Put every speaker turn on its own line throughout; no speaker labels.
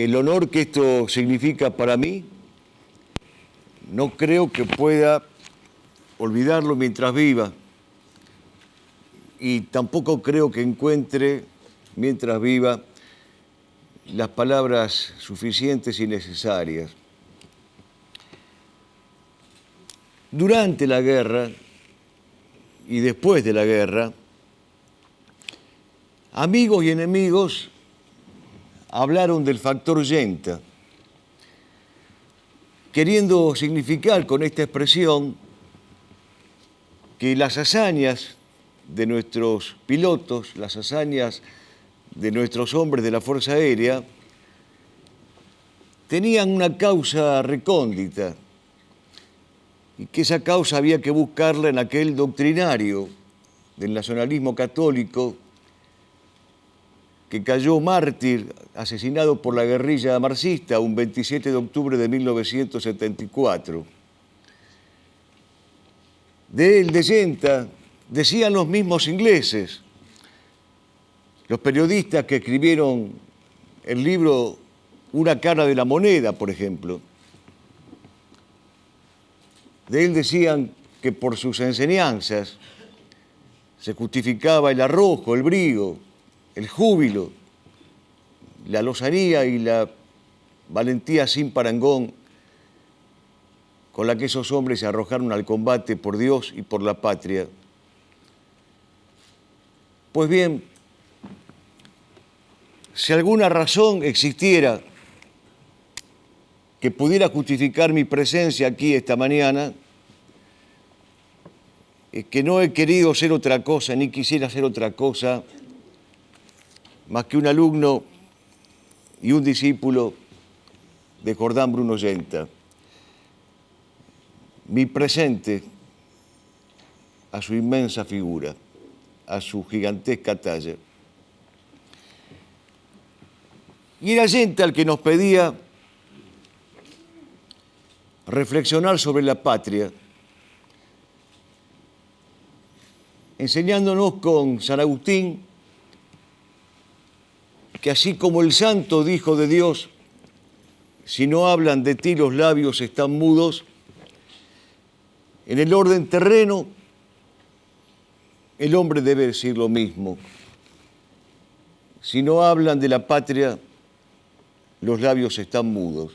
el honor que esto significa para mí, no creo que pueda olvidarlo mientras viva. Y tampoco creo que encuentre, mientras viva, las palabras suficientes y necesarias. Durante la guerra y después de la guerra, amigos y enemigos hablaron del factor Yenta, queriendo significar con esta expresión que las hazañas de nuestros pilotos, las hazañas de nuestros hombres de la Fuerza Aérea, tenían una causa recóndita y que esa causa había que buscarla en aquel doctrinario del nacionalismo católico que cayó mártir, asesinado por la guerrilla marxista un 27 de octubre de 1974. De él, de Yenta, decían los mismos ingleses, los periodistas que escribieron el libro Una cara de la moneda, por ejemplo. De él decían que por sus enseñanzas se justificaba el arrojo, el brío, el júbilo, la lozanía y la valentía sin parangón con la que esos hombres se arrojaron al combate por Dios y por la patria. Pues bien, si alguna razón existiera que pudiera justificar mi presencia aquí esta mañana, es que no he querido ser otra cosa, ni quisiera ser otra cosa, más que un alumno y un discípulo de Jordán Bruno Yenta. Mi presente a su inmensa figura, a su gigantesca talla. Y era Yenta el que nos pedía reflexionar sobre la patria, enseñándonos con San Agustín que así como el santo dijo de Dios, si no hablan de ti los labios están mudos, en el orden terreno el hombre debe decir lo mismo. Si no hablan de la patria, los labios están mudos.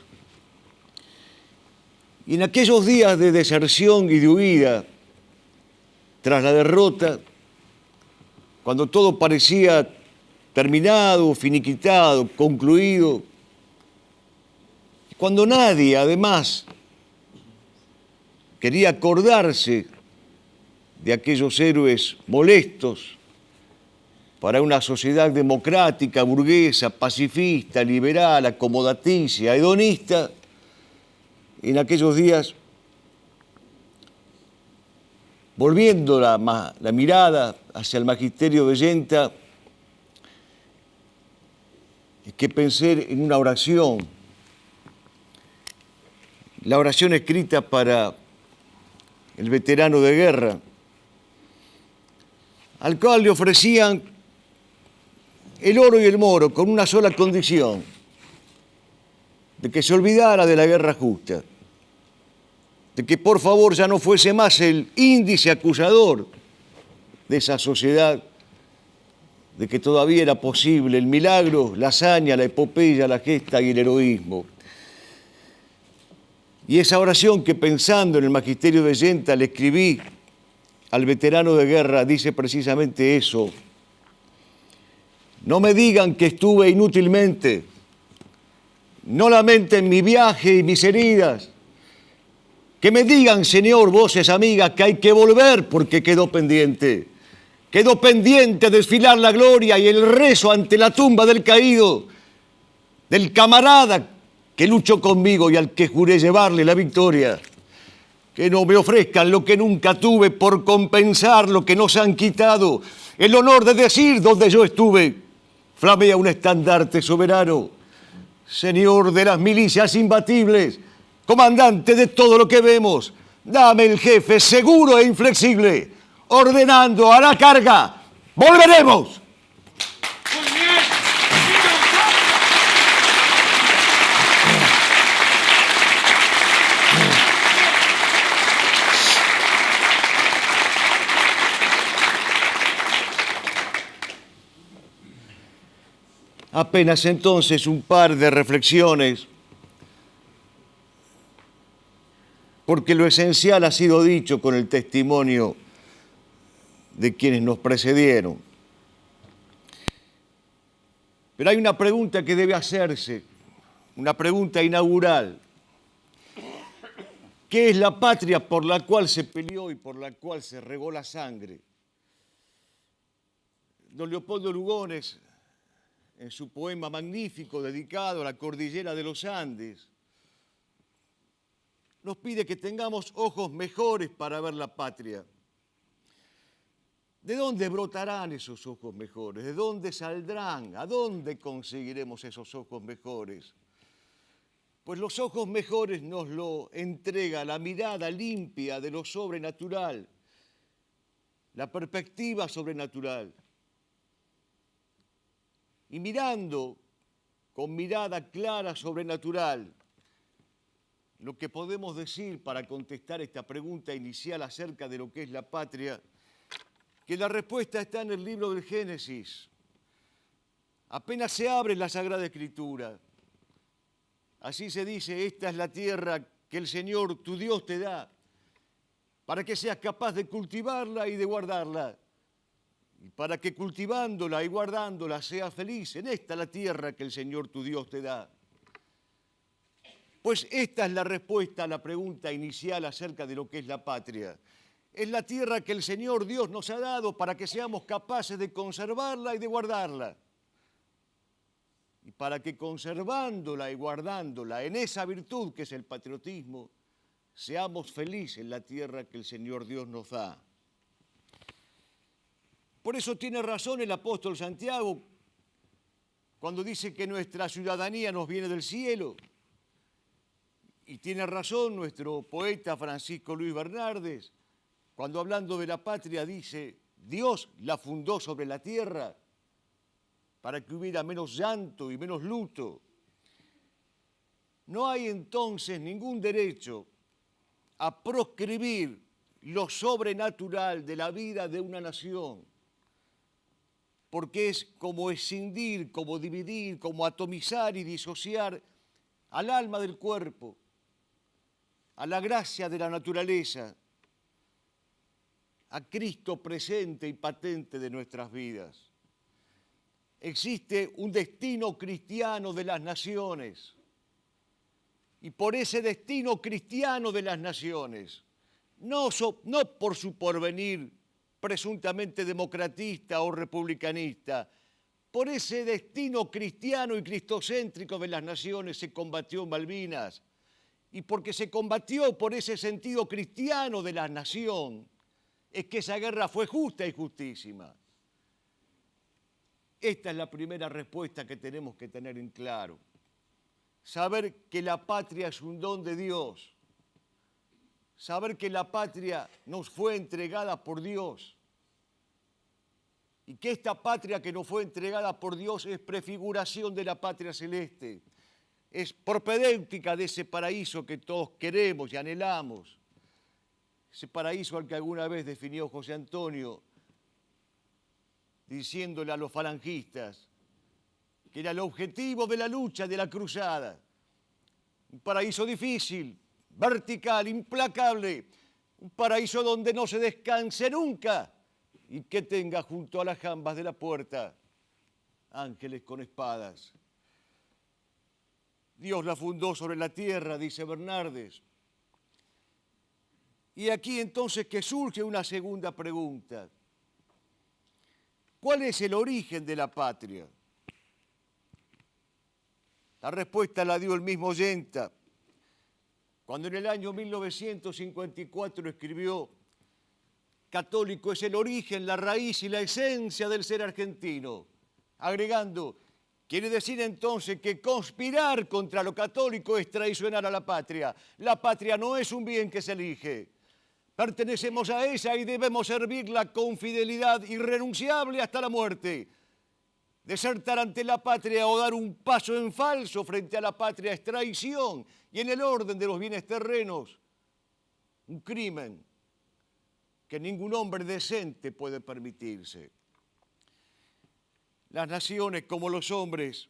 Y en aquellos días de deserción y de huida, tras la derrota, cuando todo parecía terminado, finiquitado, concluido, cuando nadie, además, quería acordarse de aquellos héroes molestos para una sociedad democrática, burguesa, pacifista, liberal, acomodaticia, hedonista, en aquellos días, volviendo la mirada hacia el magisterio de Yenta, es que pensé en una oración, la oración escrita para el veterano de guerra, al cual le ofrecían el oro y el moro con una sola condición, de que se olvidara de la guerra justa, de que por favor ya no fuese más el índice acusador de esa sociedad, de que todavía era posible el milagro, la hazaña, la epopeya, la gesta y el heroísmo. Y esa oración que pensando en el magisterio de Yenta le escribí al veterano de guerra dice precisamente eso. No me digan que estuve inútilmente, no lamenten mi viaje y mis heridas. Que me digan, Señor, voces amigas, que hay que volver porque quedó pendiente. Quedó pendiente desfilar la gloria y el rezo ante la tumba del caído, del camarada que luchó conmigo y al que juré llevarle la victoria. Que no me ofrezcan lo que nunca tuve por compensar lo que nos han quitado. El honor de decir donde yo estuve, flamea un estandarte soberano. Señor de las milicias imbatibles, comandante de todo lo que vemos, dame el jefe seguro e inflexible, ordenando a la carga, ¡volveremos! Apenas entonces un par de reflexiones, porque lo esencial ha sido dicho con el testimonio de quienes nos precedieron. Pero hay una pregunta que debe hacerse, una pregunta inaugural. ¿Qué es la patria por la cual se peleó y por la cual se regó la sangre? Don Leopoldo Lugones, en su poema magnífico dedicado a la cordillera de los Andes, nos pide que tengamos ojos mejores para ver la patria. ¿De dónde brotarán esos ojos mejores? ¿De dónde saldrán? ¿A dónde conseguiremos esos ojos mejores? Pues los ojos mejores nos lo entrega la mirada limpia de lo sobrenatural, la perspectiva sobrenatural. Y mirando con mirada clara sobrenatural, lo que podemos decir para contestar esta pregunta inicial acerca de lo que es la patria, que la respuesta está en el libro del Génesis. Apenas se abre la Sagrada Escritura, así se dice: esta es la tierra que el Señor tu Dios te da, para que seas capaz de cultivarla y de guardarla, y para que cultivándola y guardándola seas feliz. En esta la tierra que el Señor tu Dios te da. Pues esta es la respuesta a la pregunta inicial acerca de lo que es la patria. Es la tierra que el Señor Dios nos ha dado para que seamos capaces de conservarla y de guardarla. Y para que conservándola y guardándola en esa virtud que es el patriotismo, seamos felices en la tierra que el Señor Dios nos da. Por eso tiene razón el apóstol Santiago cuando dice que nuestra ciudadanía nos viene del cielo. Y tiene razón nuestro poeta Francisco Luis Bernardes cuando hablando de la patria dice: Dios la fundó sobre la tierra para que hubiera menos llanto y menos luto. No hay entonces ningún derecho a proscribir lo sobrenatural de la vida de una nación, porque es como escindir, como dividir, como atomizar y disociar al alma del cuerpo, a la gracia de la naturaleza, a Cristo presente y patente de nuestras vidas. Existe un destino cristiano de las naciones, y por ese destino cristiano de las naciones, no por su porvenir presuntamente democratista o republicanista, por ese destino cristiano y cristocéntrico de las naciones se combatió Malvinas, y porque se combatió por ese sentido cristiano de la nación, es que esa guerra fue justa y justísima. Esta es la primera respuesta que tenemos que tener en claro. Saber que la patria es un don de Dios. Saber que la patria nos fue entregada por Dios. Y que esta patria que nos fue entregada por Dios es prefiguración de la patria celeste. Es propedéutica de ese paraíso que todos queremos y anhelamos. Ese paraíso al que alguna vez definió José Antonio, diciéndole a los falangistas que era el objetivo de la lucha, de la cruzada. Un paraíso difícil, vertical, implacable, un paraíso donde no se descanse nunca y que tenga junto a las jambas de la puerta ángeles con espadas. Dios la fundó sobre la tierra, dice Bernardes. Y aquí entonces que surge una segunda pregunta. ¿Cuál es el origen de la patria? La respuesta la dio el mismo Yenta, cuando en el año 1954 escribió: católico es el origen, la raíz y la esencia del ser argentino, agregando: quiere decir entonces que conspirar contra lo católico es traicionar a la patria. La patria no es un bien que se elige. Pertenecemos a ella y debemos servirla con fidelidad irrenunciable hasta la muerte. Desertar ante la patria o dar un paso en falso frente a la patria es traición y en el orden de los bienes terrenos, un crimen que ningún hombre decente puede permitirse. Las naciones, como los hombres,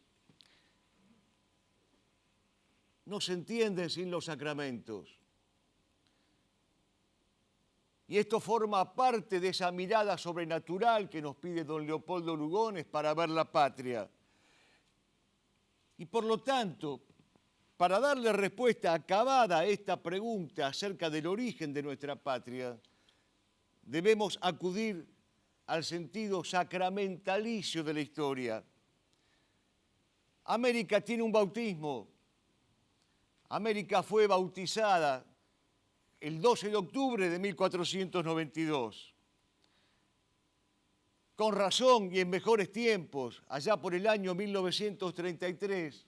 no se entienden sin los sacramentos. Y esto forma parte de esa mirada sobrenatural que nos pide don Leopoldo Lugones para ver la patria. Y por lo tanto, para darle respuesta acabada a esta pregunta acerca del origen de nuestra patria, debemos acudir al sentido sacramentalicio de la historia. América tiene un bautismo. América fue bautizada el 12 de octubre de 1492. Con razón y en mejores tiempos, allá por el año 1933,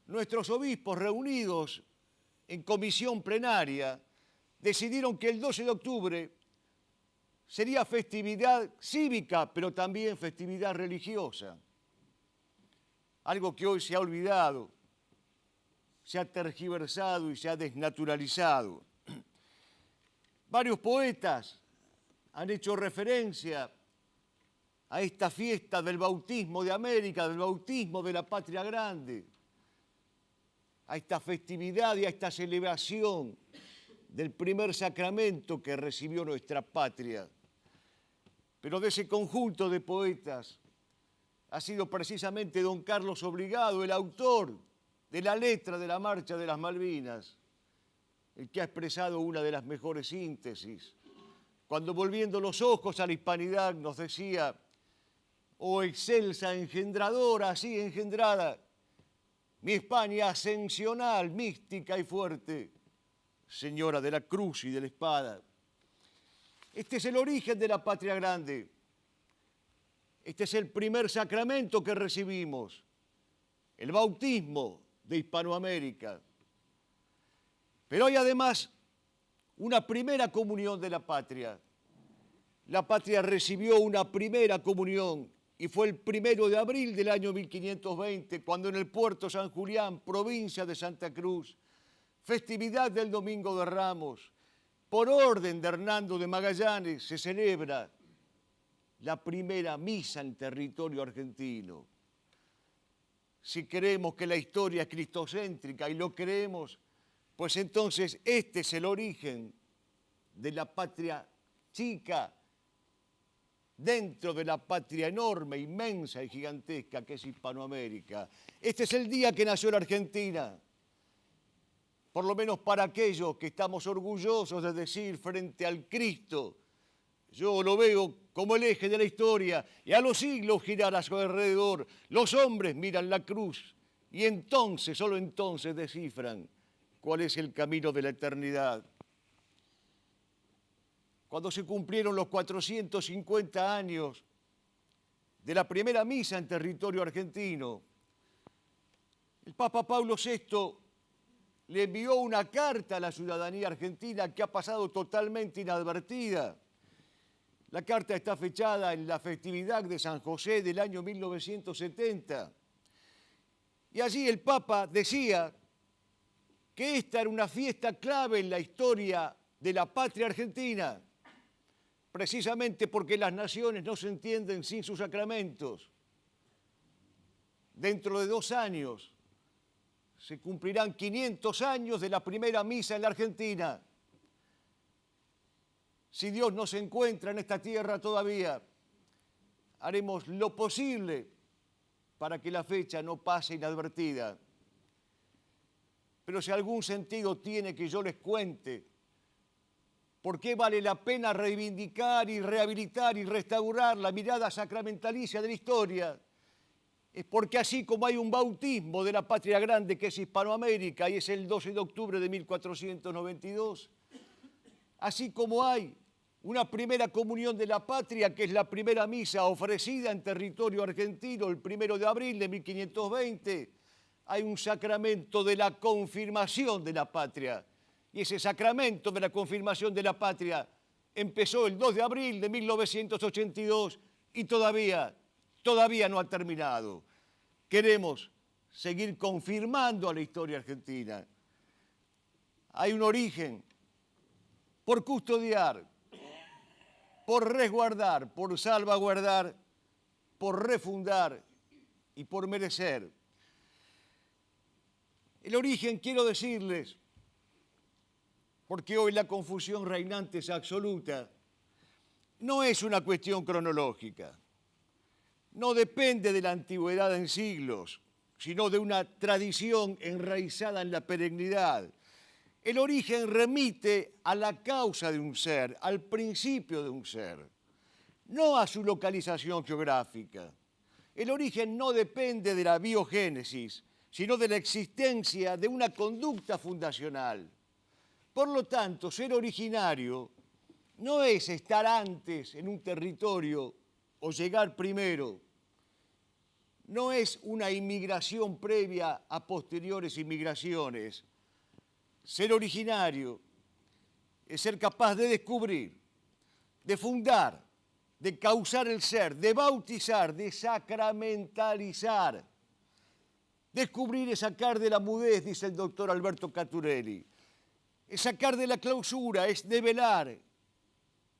nuestros obispos reunidos en comisión plenaria decidieron que el 12 de octubre sería festividad cívica, pero también festividad religiosa. Algo que hoy se ha olvidado, se ha tergiversado y se ha desnaturalizado. Varios poetas han hecho referencia a esta fiesta del bautismo de América, del bautismo de la patria grande, a esta festividad y a esta celebración del primer sacramento que recibió nuestra patria. Pero de ese conjunto de poetas ha sido precisamente don Carlos Obligado, el autor de la letra de la Marcha de las Malvinas, el que ha expresado una de las mejores síntesis, cuando volviendo los ojos a la hispanidad nos decía: oh excelsa engendradora, así engendrada, mi España ascensional, mística y fuerte, señora de la cruz y de la espada. Este es el origen de la patria grande. Este es el primer sacramento que recibimos, el bautismo de Hispanoamérica. Pero hay además una primera comunión de la patria. La patria recibió una primera comunión y fue el 1 de abril del año 1520, cuando en el puerto San Julián, provincia de Santa Cruz, festividad del Domingo de Ramos, por orden de Hernando de Magallanes, se celebra la primera misa en territorio argentino. Si creemos que la historia es cristocéntrica, y lo creemos, pues entonces este es el origen de la patria chica dentro de la patria enorme, inmensa y gigantesca que es Hispanoamérica. Este es el día que nació la Argentina, por lo menos para aquellos que estamos orgullosos de decir frente al Cristo: yo lo veo como el eje de la historia, y a los siglos girar a su alrededor. Los hombres miran la cruz y entonces, solo entonces, descifran cuál es el camino de la eternidad. Cuando se cumplieron los 450 años de la primera misa en territorio argentino, el Papa Pablo VI le envió una carta a la ciudadanía argentina que ha pasado totalmente inadvertida. La carta está fechada en la festividad de San José del año 1970. Y allí el Papa decía que esta era una fiesta clave en la historia de la patria argentina, precisamente porque las naciones no se entienden sin sus sacramentos. Dentro de 2 años se cumplirán 500 años de la primera misa en la Argentina. Si Dios nos encuentra en esta tierra todavía, haremos lo posible para que la fecha no pase inadvertida. Pero si algún sentido tiene que yo les cuente por qué vale la pena reivindicar y rehabilitar y restaurar la mirada sacramentalicia de la historia, es porque así como hay un bautismo de la patria grande que es Hispanoamérica y es el 12 de octubre de 1492, así como hay una primera comunión de la patria, que es la primera misa ofrecida en territorio argentino el 1 de abril de 1520, hay un sacramento de la confirmación de la patria. Y ese sacramento de la confirmación de la patria empezó el 2 de abril de 1982 y todavía no ha terminado. Queremos seguir confirmando a la historia argentina. Hay un origen por custodiar, por resguardar, por salvaguardar, por refundar y por merecer. El origen, quiero decirles, porque hoy la confusión reinante es absoluta, no es una cuestión cronológica, no depende de la antigüedad en siglos, sino de una tradición enraizada en la perennidad. El origen remite a la causa de un ser, al principio de un ser, no a su localización geográfica. El origen no depende de la biogénesis, sino de la existencia de una conducta fundacional. Por lo tanto, ser originario no es estar antes en un territorio o llegar primero, no es una inmigración previa a posteriores inmigraciones. Ser originario es ser capaz de descubrir, de fundar, de causar el ser, de bautizar, de sacramentalizar. Descubrir es sacar de la mudez, dice el doctor Alberto Caturelli. Es sacar de la clausura, es develar,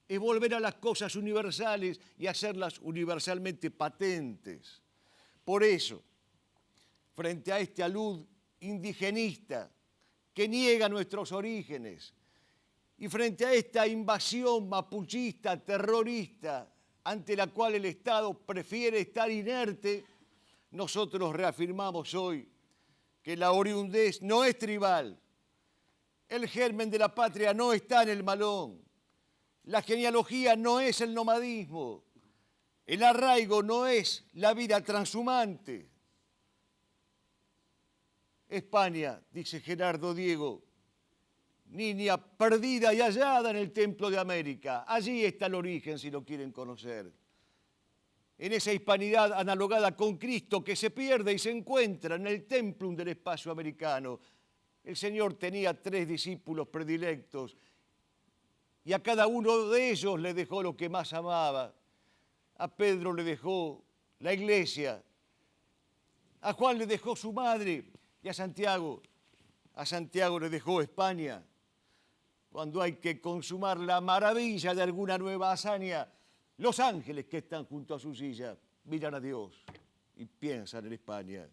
es volver a las cosas universales y hacerlas universalmente patentes. Por eso, frente a este alud indigenista que niega nuestros orígenes y frente a esta invasión mapuchista, terrorista, ante la cual el Estado prefiere estar inerte, nosotros reafirmamos hoy que la oriundez no es tribal, el germen de la patria no está en el malón, la genealogía no es el nomadismo, el arraigo no es la vida transhumante. España, dice Gerardo Diego, niña perdida y hallada en el templo de América. Allí está el origen, si lo quieren conocer. En esa hispanidad analogada con Cristo que se pierde y se encuentra en el templum del espacio americano. El Señor tenía 3 discípulos predilectos y a cada uno de ellos le dejó lo que más amaba. A Pedro le dejó la iglesia, a Juan le dejó su madre y a Santiago le dejó España. Cuando hay que consumar la maravilla de alguna nueva hazaña, los ángeles que están junto a su silla miran a Dios y piensan en España.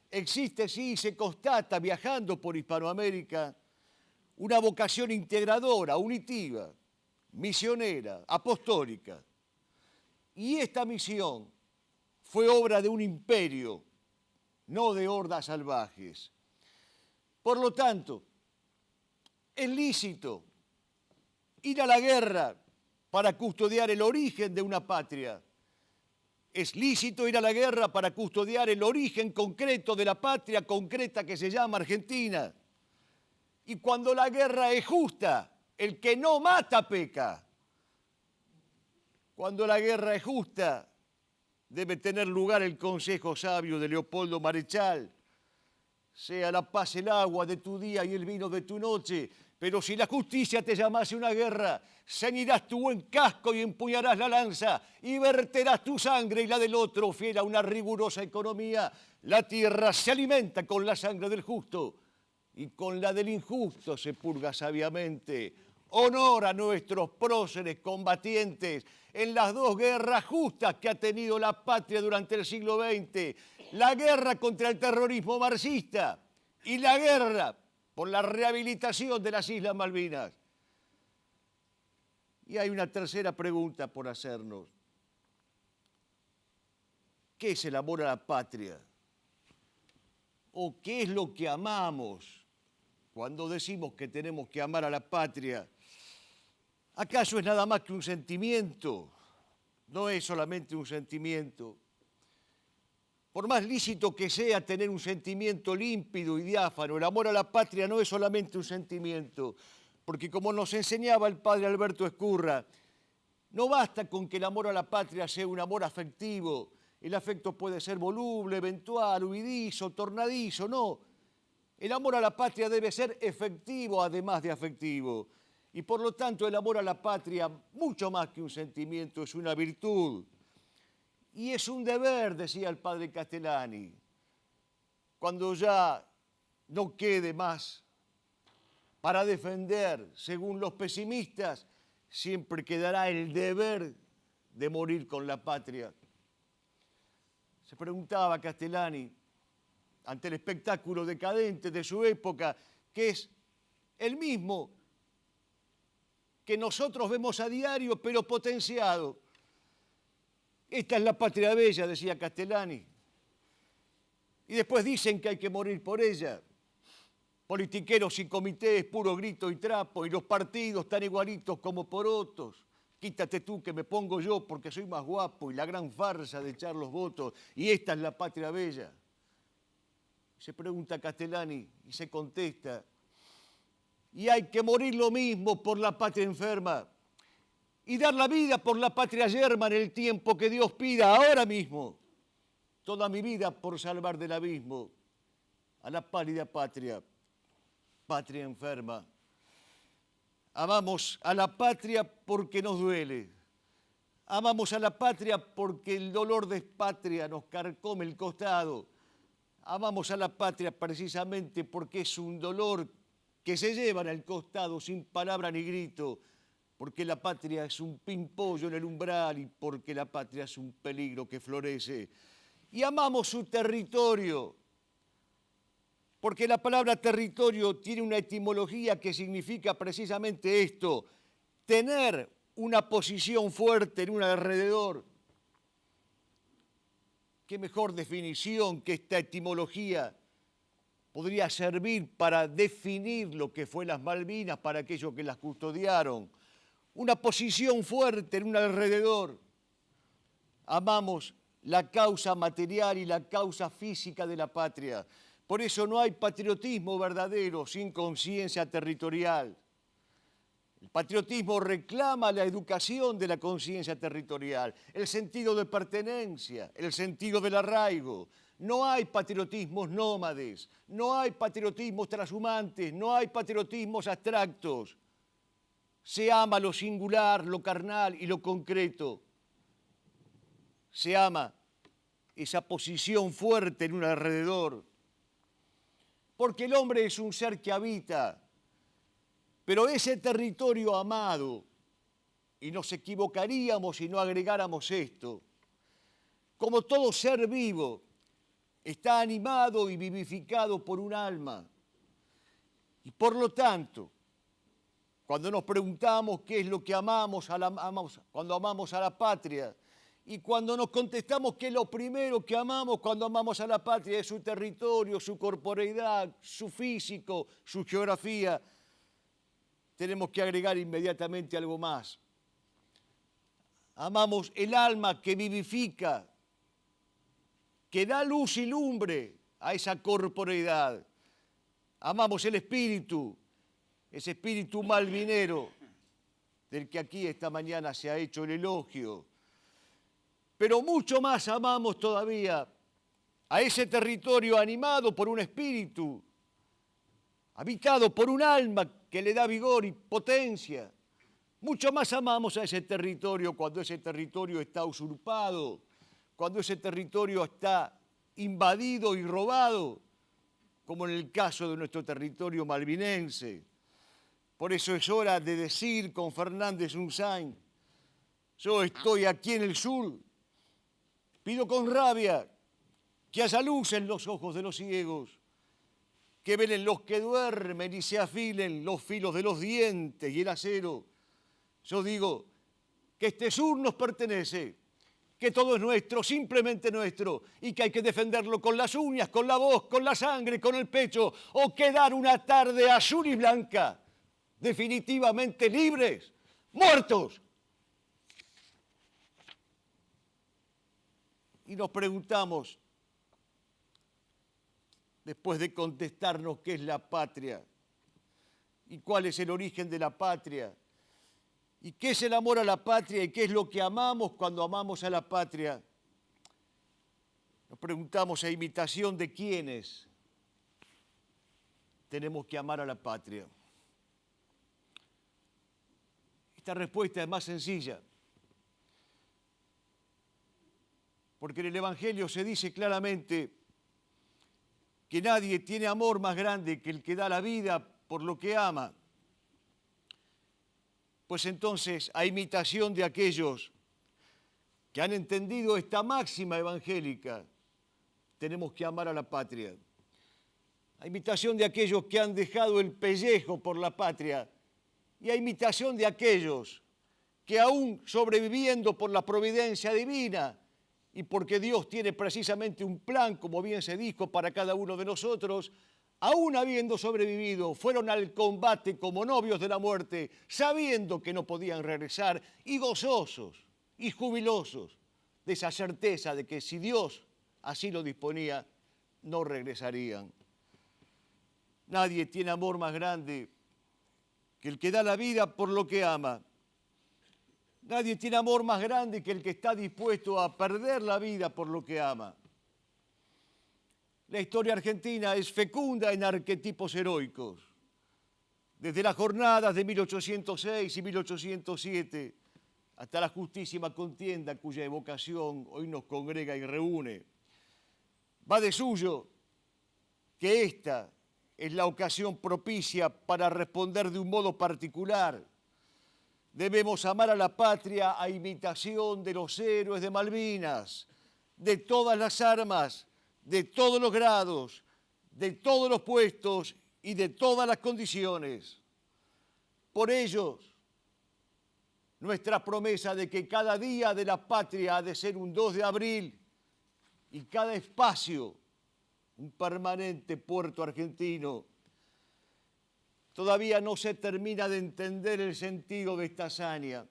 Existe, sí, se constata viajando por Hispanoamérica una vocación integradora, unitiva, misionera, apostólica. Y esta misión fue obra de un imperio, no de hordas salvajes. Por lo tanto, es lícito ir a la guerra para custodiar el origen de una patria. Es lícito ir a la guerra para custodiar el origen concreto de la patria concreta que se llama Argentina. Y cuando la guerra es justa, el que no mata peca. Cuando la guerra es justa, debe tener lugar el consejo sabio de Leopoldo Marechal. Sea la paz el agua de tu día y el vino de tu noche, pero si la justicia te llamase una guerra, ceñirás tu buen casco y empuñarás la lanza y verterás tu sangre y la del otro, fiel a una rigurosa economía. La tierra se alimenta con la sangre del justo y con la del injusto se purga sabiamente. Honor a nuestros próceres combatientes en las 2 guerras justas que ha tenido la patria durante el siglo XX. La guerra contra el terrorismo marxista y la guerra por la rehabilitación de las Islas Malvinas. Y hay una tercera pregunta por hacernos. ¿Qué es el amor a la patria? ¿O qué es lo que amamos cuando decimos que tenemos que amar a la patria? ¿Acaso es nada más que un sentimiento? No es solamente un sentimiento. Por más lícito que sea tener un sentimiento límpido y diáfano, el amor a la patria no es solamente un sentimiento, porque como nos enseñaba el padre Alberto Ezcurra, no basta con que el amor a la patria sea un amor afectivo. El afecto puede ser voluble, eventual, huidizo, tornadizo, no. El amor a la patria debe ser efectivo además de afectivo. Y por lo tanto el amor a la patria, mucho más que un sentimiento, es una virtud. Y es un deber, decía el padre Castellani. Cuando ya no quede más para defender, según los pesimistas, siempre quedará el deber de morir con la patria. Se preguntaba Castellani, ante el espectáculo decadente de su época, que es el mismo que nosotros vemos a diario, pero potenciado. Esta es la patria bella, decía Castellani. Y después dicen que hay que morir por ella. Politiqueros y comités, puro grito y trapo, y los partidos tan igualitos como porotos. Quítate tú que me pongo yo porque soy más guapo, y la gran farsa de echar los votos, y esta es la patria bella. Se pregunta Castellani y se contesta, y hay que morir lo mismo por la patria enferma, y dar la vida por la patria yerma en el tiempo que Dios pida, ahora mismo. Toda mi vida por salvar del abismo a la pálida patria, patria enferma. Amamos a la patria porque nos duele. Amamos a la patria porque el dolor de patria nos carcome el costado. Amamos a la patria precisamente porque es un dolor que se lleva en el costado sin palabra ni grito, porque la patria es un pimpollo en el umbral y porque la patria es un peligro que florece. Y amamos su territorio, porque la palabra territorio tiene una etimología que significa precisamente esto, tener una posición fuerte en un alrededor. ¿Qué mejor definición que esta etimología podría servir para definir lo que fue las Malvinas para aquellos que las custodiaron? Una posición fuerte en un alrededor. Amamos la causa material y la causa física de la patria. Por eso no hay patriotismo verdadero sin conciencia territorial. El patriotismo reclama la educación de la conciencia territorial, el sentido de pertenencia, el sentido del arraigo. No hay patriotismos nómades, no hay patriotismos transhumantes, no hay patriotismos abstractos. Se ama lo singular, lo carnal y lo concreto. Se ama esa posición fuerte en un alrededor. Porque el hombre es un ser que habita, pero ese territorio amado, y nos equivocaríamos si no agregáramos esto, como todo ser vivo, está animado y vivificado por un alma. Y por lo tanto, cuando nos preguntamos qué es lo que amamos, cuando amamos a la patria, y cuando nos contestamos que lo primero que amamos cuando amamos a la patria es su territorio, su corporeidad, su físico, su geografía, tenemos que agregar inmediatamente algo más. Amamos el alma que vivifica, que da luz y lumbre a esa corporeidad. Amamos el espíritu, ese espíritu malvinero del que aquí esta mañana se ha hecho el elogio. Pero mucho más amamos todavía a ese territorio animado por un espíritu, habitado por un alma que le da vigor y potencia. Mucho más amamos a ese territorio cuando ese territorio está usurpado, cuando ese territorio está invadido y robado, como en el caso de nuestro territorio malvinense. Por eso es hora de decir con Fernández Unzain, yo estoy aquí en el sur, pido con rabia que haya luz en los ojos de los ciegos, que velen los que duermen y se afilen los filos de los dientes y el acero. Yo digo que este sur nos pertenece, que todo es nuestro, simplemente nuestro, y que hay que defenderlo con las uñas, con la voz, con la sangre, con el pecho, o quedar una tarde azul y blanca, definitivamente libres, muertos. Y nos preguntamos, después de contestarnos qué es la patria y cuál es el origen de la patria y qué es el amor a la patria y qué es lo que amamos cuando amamos a la patria, nos preguntamos a imitación de quiénes tenemos que amar a la patria. Esta respuesta es más sencilla. Porque en el Evangelio se dice claramente que nadie tiene amor más grande que el que da la vida por lo que ama. Pues entonces, a imitación de aquellos que han entendido esta máxima evangélica, tenemos que amar a la patria. A imitación de aquellos que han dejado el pellejo por la patria y a imitación de aquellos que aún sobreviviendo por la providencia divina y porque Dios tiene precisamente un plan, como bien se dijo, para cada uno de nosotros, aún habiendo sobrevivido, fueron al combate como novios de la muerte, sabiendo que no podían regresar y gozosos y jubilosos de esa certeza de que si Dios así lo disponía, no regresarían. Nadie tiene amor más grande que el que da la vida por lo que ama. Nadie tiene amor más grande que el que está dispuesto a perder la vida por lo que ama. La historia argentina es fecunda en arquetipos heroicos. Desde las jornadas de 1806 y 1807 hasta la justísima contienda cuya evocación hoy nos congrega y reúne. Va de suyo que esta es la ocasión propicia para responder de un modo particular. Debemos amar a la patria a imitación de los héroes de Malvinas, de todas las armas, de todos los grados, de todos los puestos y de todas las condiciones. Por ellos, nuestra promesa de que cada día de la patria ha de ser un 2 de abril y cada espacio un permanente puerto argentino. Todavía no se termina de entender el sentido de esta hazaña.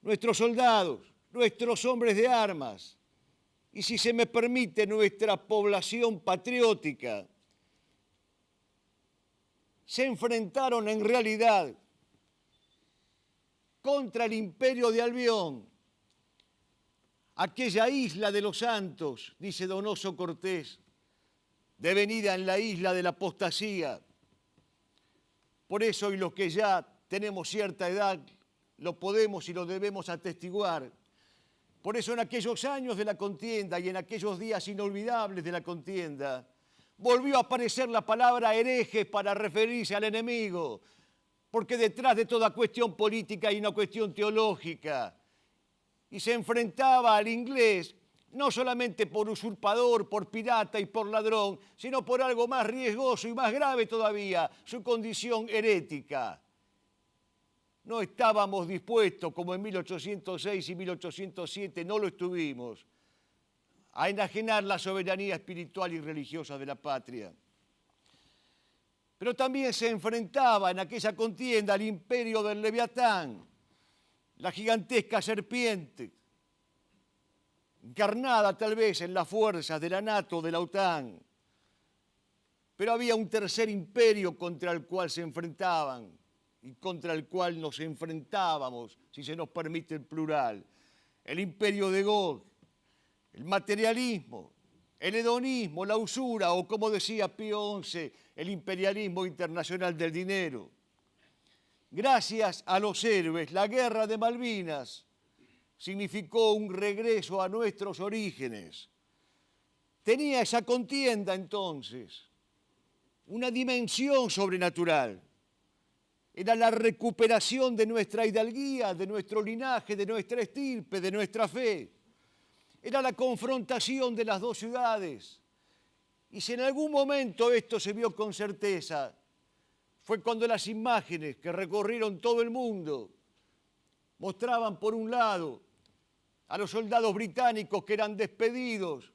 Nuestros soldados, nuestros hombres de armas, y si se me permite, nuestra población patriótica, se enfrentaron en realidad contra el imperio de Albión, aquella isla de los santos, dice Donoso Cortés, devenida en la isla de la apostasía. Por eso, y los que ya tenemos cierta edad, lo podemos y lo debemos atestiguar. Por eso en aquellos años de la contienda y en aquellos días inolvidables de la contienda, volvió a aparecer la palabra herejes para referirse al enemigo, porque detrás de toda cuestión política hay una cuestión teológica. Y se enfrentaba al inglés no solamente por usurpador, por pirata y por ladrón, sino por algo más riesgoso y más grave todavía, su condición herética. No estábamos dispuestos, como en 1806 y 1807, no lo estuvimos, a enajenar la soberanía espiritual y religiosa de la patria. Pero también se enfrentaba en aquella contienda al imperio del Leviatán, la gigantesca serpiente, encarnada tal vez en las fuerzas de la NATO o de la OTAN. Pero había un tercer imperio contra el cual se enfrentaban y contra el cual nos enfrentábamos, si se nos permite el plural. El imperio de Gog, el materialismo, el hedonismo, la usura o, como decía Pío XI, el imperialismo internacional del dinero. Gracias a los héroes, la guerra de Malvinas significó un regreso a nuestros orígenes. Tenía esa contienda entonces una dimensión sobrenatural. Era la recuperación de nuestra hidalguía, de nuestro linaje, de nuestra estirpe, de nuestra fe. Era la confrontación de las dos ciudades. Y si en algún momento esto se vio con certeza, fue cuando las imágenes que recorrieron todo el mundo mostraban, por un lado, a los soldados británicos que eran despedidos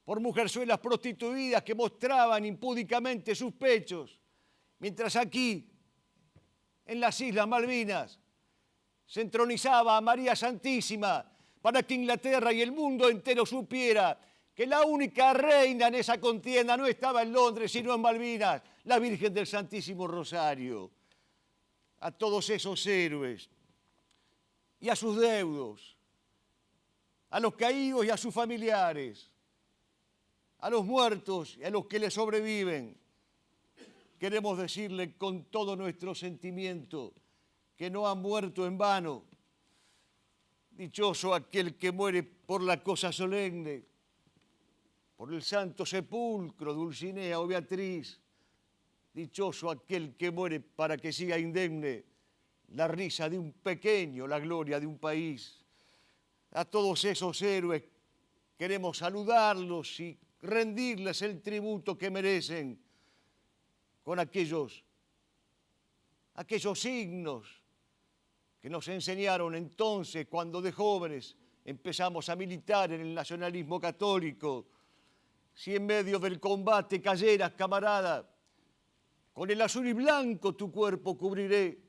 por mujerzuelas prostituidas que mostraban impúdicamente sus pechos, mientras aquí, en las Islas Malvinas, se entronizaba a María Santísima para que Inglaterra y el mundo entero supiera que la única reina en esa contienda no estaba en Londres, sino en Malvinas, la Virgen del Santísimo Rosario. A todos esos héroes y a sus deudos, a los caídos y a sus familiares, a los muertos y a los que les sobreviven, queremos decirle con todo nuestro sentimiento que no han muerto en vano. Dichoso aquel que muere por la cosa solemne, por el santo sepulcro, Dulcinea o Beatriz. Dichoso aquel que muere para que siga indemne la risa de un pequeño, la gloria de un país. A todos esos héroes queremos saludarlos y rendirles el tributo que merecen con aquellos signos que nos enseñaron entonces cuando de jóvenes empezamos a militar en el nacionalismo católico. Si en medio del combate cayeras, camarada, con el azul y blanco tu cuerpo cubriré,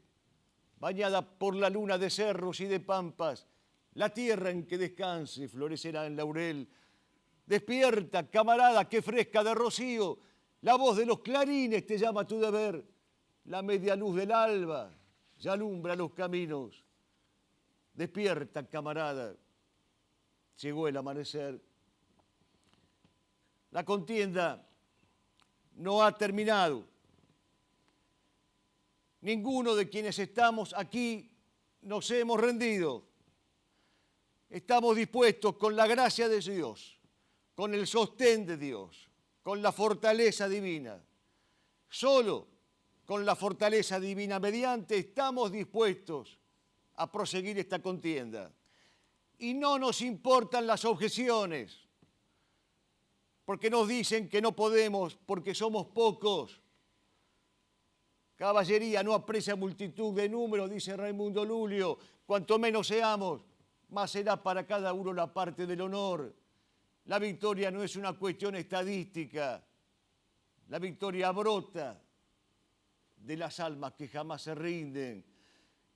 bañada por la luna de cerros y de pampas, la tierra en que descanse florecerá en laurel. Despierta, camarada, que fresca de rocío, la voz de los clarines te llama a tu deber, la media luz del alba ya alumbra los caminos. Despierta, camarada, llegó el amanecer. La contienda no ha terminado. Ninguno de quienes estamos aquí nos hemos rendido. Estamos dispuestos con la gracia de Dios, con el sostén de Dios, con la fortaleza divina. Solo con la fortaleza divina mediante estamos dispuestos a proseguir esta contienda. Y no nos importan las objeciones, porque nos dicen que no podemos porque somos pocos. Caballería no aprecia multitud de números, dice Raimundo Lulio. Cuanto menos seamos, más será para cada uno la parte del honor. La victoria no es una cuestión estadística. La victoria brota de las almas que jamás se rinden.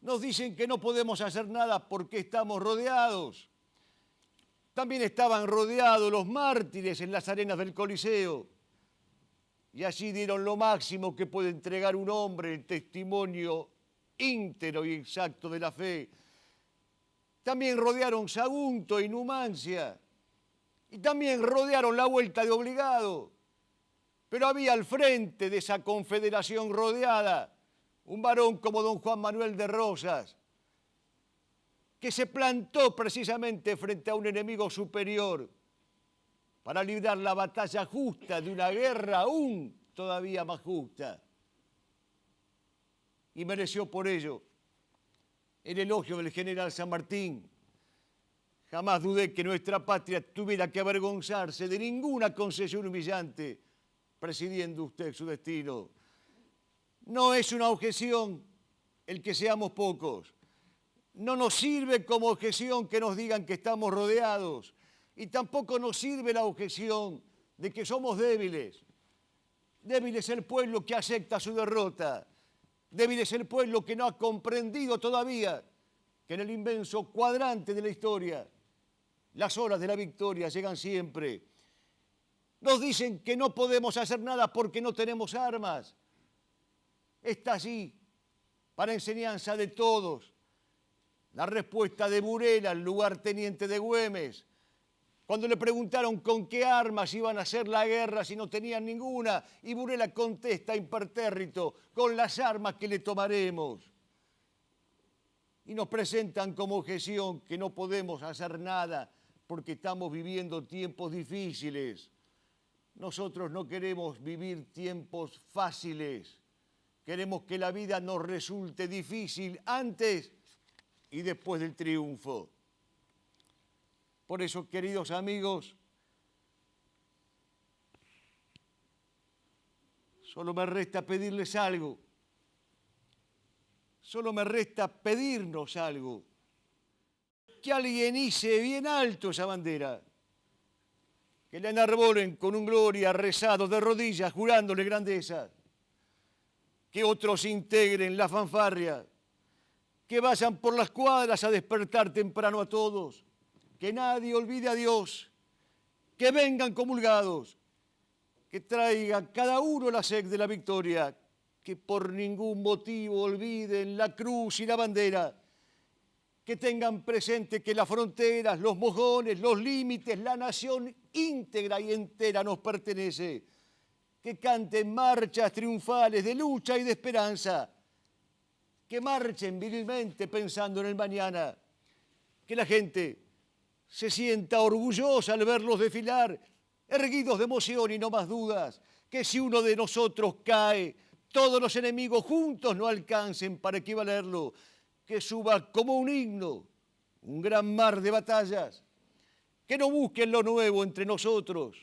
Nos dicen que no podemos hacer nada porque estamos rodeados. También estaban rodeados los mártires en las arenas del Coliseo. Y allí dieron lo máximo que puede entregar un hombre, el testimonio íntegro y exacto de la fe. También rodearon Sagunto y Numancia. Y también rodearon la Vuelta de Obligado. Pero había al frente de esa confederación rodeada un varón como don Juan Manuel de Rosas, que se plantó precisamente frente a un enemigo superior para librar la batalla justa de una guerra aún todavía más justa. Y mereció por ello el elogio del general San Martín. Jamás dudé que nuestra patria tuviera que avergonzarse de ninguna concesión humillante presidiendo usted su destino. No es una objeción el que seamos pocos. No nos sirve como objeción que nos digan que estamos rodeados. Y tampoco nos sirve la objeción de que somos débiles. Débil es el pueblo que acepta su derrota. Débil es el pueblo que no ha comprendido todavía que en el inmenso cuadrante de la historia las horas de la victoria llegan siempre. Nos dicen que no podemos hacer nada porque no tenemos armas. Está allí, para enseñanza de todos, la respuesta de Burela, el lugarteniente de Güemes, cuando le preguntaron con qué armas iban a hacer la guerra si no tenían ninguna, y Burela contesta impertérrito, con las armas que le tomaremos. Y nos presentan como objeción que no podemos hacer nada porque estamos viviendo tiempos difíciles. Nosotros no queremos vivir tiempos fáciles. Queremos que la vida nos resulte difícil antes y después del triunfo. Por eso, queridos amigos, solo me resta pedirles algo. Solo me resta pedirnos algo. Que alguien hice bien alto esa bandera. Que la enarbolen con un gloria rezado de rodillas, jurándole grandeza. Que otros integren la fanfarria. Que vayan por las cuadras a despertar temprano a todos. Que nadie olvide a Dios. Que vengan comulgados. Que traiga cada uno la sed de la victoria. Que por ningún motivo olviden la cruz y la bandera. Que tengan presente que las fronteras, los mojones, los límites, la nación íntegra y entera nos pertenece. Que canten marchas triunfales de lucha y de esperanza. Que marchen virilmente pensando en el mañana. Que la gente se sienta orgullosa al verlos desfilar, erguidos de emoción y no más dudas. Que si uno de nosotros cae, todos los enemigos juntos no alcancen para equivalerlo. Que suba como un himno, un gran mar de batallas. que no busquen lo nuevo entre nosotros.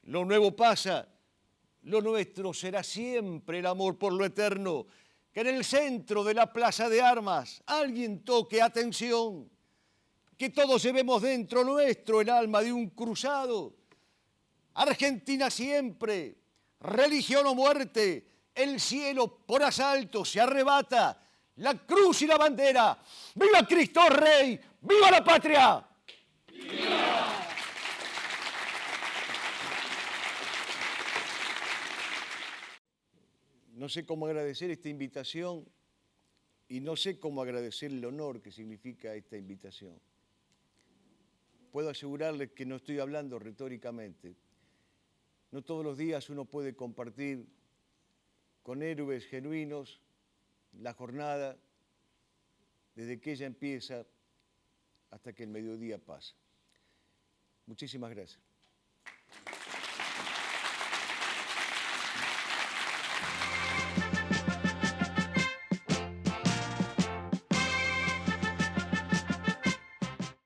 Lo nuevo pasa, lo nuestro será siempre el amor por lo eterno. Que en el centro de la plaza de armas alguien toque atención, que todos llevemos dentro nuestro el alma de un cruzado. Argentina siempre, religión o muerte, el cielo por asalto se arrebata, la cruz y la bandera. ¡Viva Cristo Rey! ¡Viva la patria! ¡Viva! No sé cómo agradecer esta invitación y no sé cómo agradecer el honor que significa esta invitación. Puedo asegurarles que no estoy hablando retóricamente. No todos los días uno puede compartir con héroes genuinos la jornada desde que ella empieza hasta que el mediodía pasa. Muchísimas gracias.